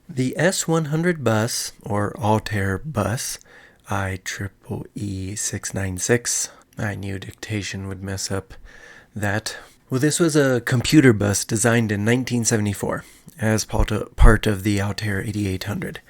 The S100 bus, or Altair bus, IEEE 696. I knew dictation would mess up that. Well, this was a computer bus designed in 1974 as part of the Altair 8800.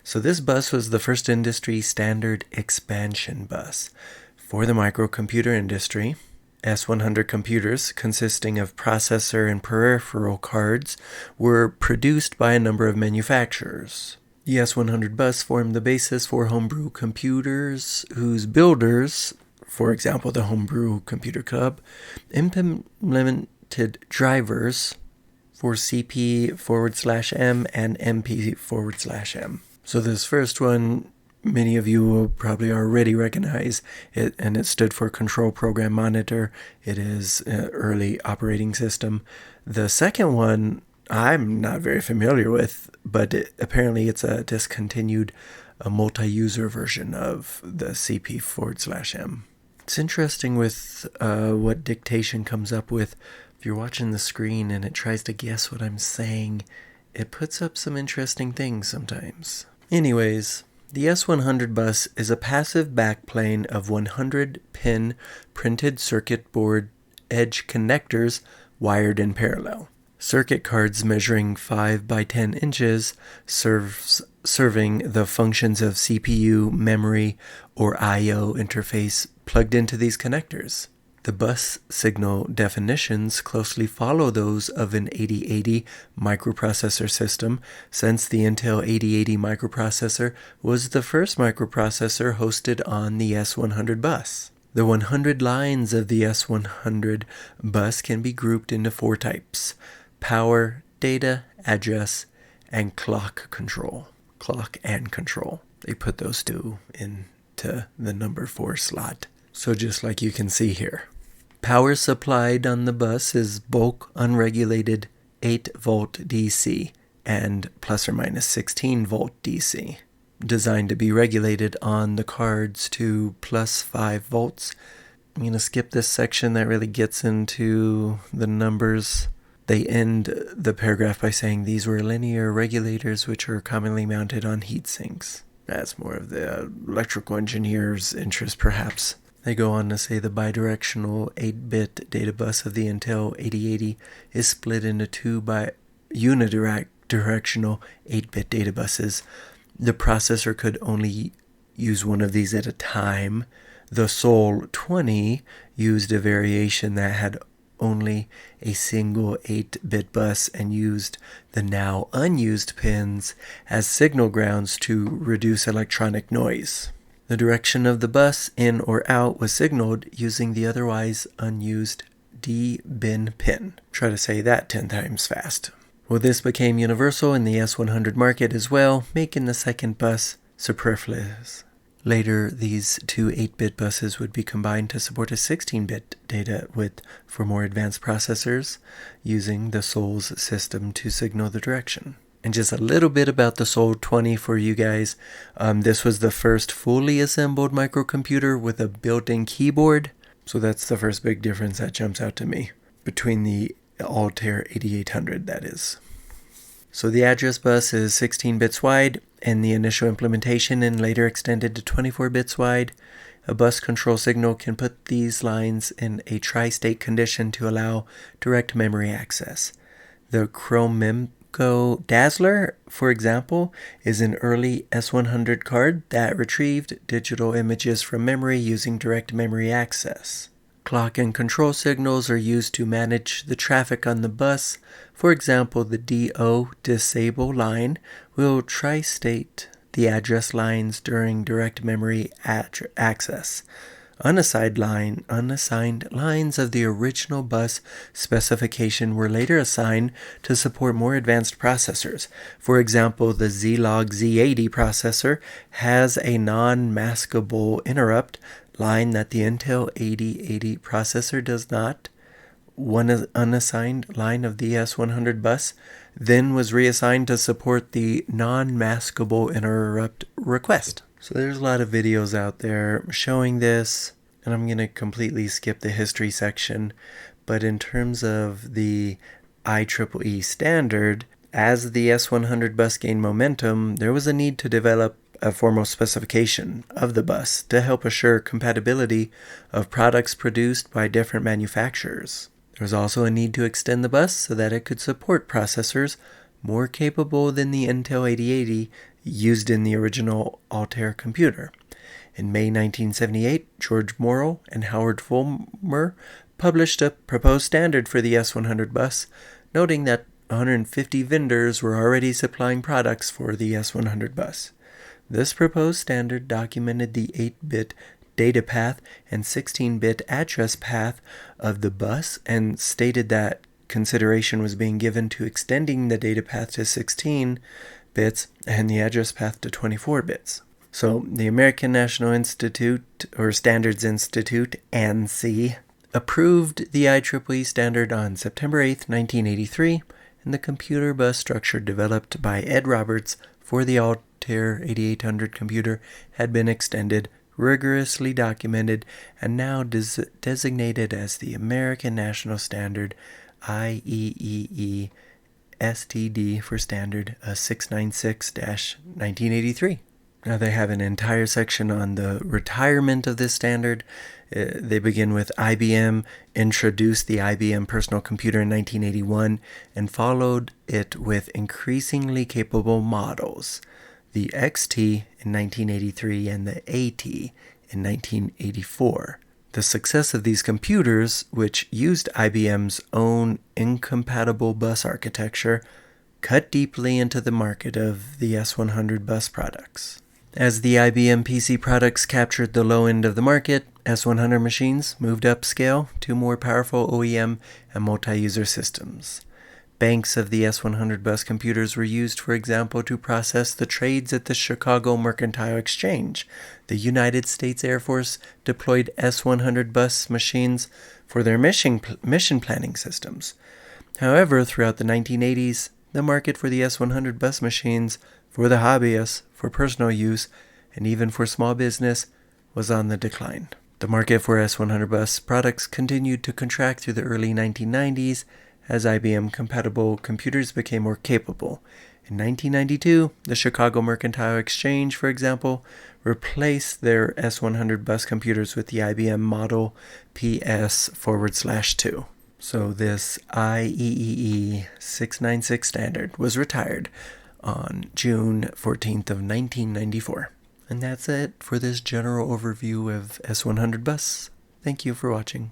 So this bus was the first industry standard expansion bus for the microcomputer industry. S100 computers, consisting of processor and peripheral cards, were produced by a number of manufacturers. The S100 bus formed the basis for homebrew computers, whose builders, for example the Homebrew Computer Club, implemented drivers for CP/M and MP/M. So this first one, many of you will probably already recognize it, and it stood for Control Program Monitor. It is an early operating system. The second one I'm not very familiar with, but apparently it's a discontinued multi-user version of the CP/M. It's interesting with what dictation comes up with. If you're watching the screen and it tries to guess what I'm saying, it puts up some interesting things sometimes. Anyways, the S100 bus is a passive backplane of 100-pin printed circuit board edge connectors wired in parallel. Circuit cards measuring 5 by 10 inches serving the functions of CPU, memory, or I/O interface plugged into these connectors. The bus signal definitions closely follow those of an 8080 microprocessor system, since the Intel 8080 microprocessor was the first microprocessor hosted on the S100 bus. The 100 lines of the S100 bus can be grouped into 4 types: power, data, address, and clock control. Clock and control. They put those two into the number 4 slot. So just like you can see here. Power supplied on the bus is bulk unregulated 8-volt DC and plus or minus 16-volt DC. Designed to be regulated on the cards to plus 5 volts. I'm going to skip this section that really gets into the numbers. They end the paragraph by saying these were linear regulators which are commonly mounted on heat sinks. That's more of the electrical engineer's interest, perhaps. They go on to say the bidirectional 8-bit data bus of the Intel 8080 is split into 2 unidirectional 8-bit data buses. The processor could only use one of these at a time. The SOL-20 used a variation that had only a single 8-bit bus and used the now unused pins as signal grounds to reduce electronic noise. The direction of the bus, in or out, was signaled using the otherwise unused D-bin pin. Try to say that 10 times fast. Well, this became universal in the S100 market as well, making the second bus superfluous. Later, these 2 8-bit buses would be combined to support a 16-bit data width for more advanced processors, using the SOL's system to signal the direction. And just a little bit about the SOL-20 for you guys. This was the first fully assembled microcomputer with a built-in keyboard. So that's the first big difference that jumps out to me between the Altair 8800, that is. So the address bus is 16 bits wide, and the initial implementation and later extended to 24 bits wide. A bus control signal can put these lines in a tri-state condition to allow direct memory access. The Chromemco Dazzler, for example, is an early S100 card that retrieved digital images from memory using direct memory access. Clock and control signals are used to manage the traffic on the bus. For example, the DO disable line will tri-state the address lines during direct memory access. Unassigned lines of the original bus specification were later assigned to support more advanced processors. For example, the Zlog Z80 processor has a non-maskable interrupt line that the Intel 8080 processor does not. One unassigned line of the S100 bus then was reassigned to support the non-maskable interrupt request. So there's a lot of videos out there showing this, and I'm going to completely skip the history section. But in terms of the IEEE standard, As the S100 bus gained momentum, there was a need to develop a formal specification of the bus to help assure compatibility of products produced by different manufacturers. There was also a need to extend the bus so that it could support processors more capable than the Intel 8080 used in the original Altair computer. In May 1978, George Morrell and Howard Fulmer published a proposed standard for the S100 bus, noting that 150 vendors were already supplying products for the S100 bus. This proposed standard documented the 8-bit data path and 16-bit address path of the bus and stated that consideration was being given to extending the data path to 16 bits and the address path to 24 bits. So the American National Institute, or Standards Institute, ANSI, approved the IEEE standard on September 8, 1983, and the computer bus structure developed by Ed Roberts for the Altair 8800 computer had been extended, rigorously documented, and now designated as the American National Standard IEEE STD for standard 696-1983. Now they have an entire section on the retirement of this standard. They begin with IBM introduced the IBM personal computer in 1981 and followed it with increasingly capable models, the XT in 1983 and the AT in 1984. The success of these computers, which used IBM's own incompatible bus architecture, cut deeply into the market of the S100 bus products. As the IBM PC products captured the low end of the market, S100 machines moved upscale to more powerful OEM and multi-user systems. Banks of the S100 bus computers were used, for example, to process the trades at the Chicago Mercantile Exchange. The United States Air Force deployed S100 bus machines for their mission planning systems. However, throughout the 1980s, the market for the S100 bus machines for the hobbyists, for personal use, and even for small business was on the decline. The market for S100 bus products continued to contract through the early 1990s as IBM-compatible computers became more capable. In 1992, the Chicago Mercantile Exchange, for example, replaced their S100 bus computers with the IBM Model PS/2. So this IEEE 696 standard was retired on June 14th of 1994. And that's it for this general overview of S100 bus. Thank you for watching.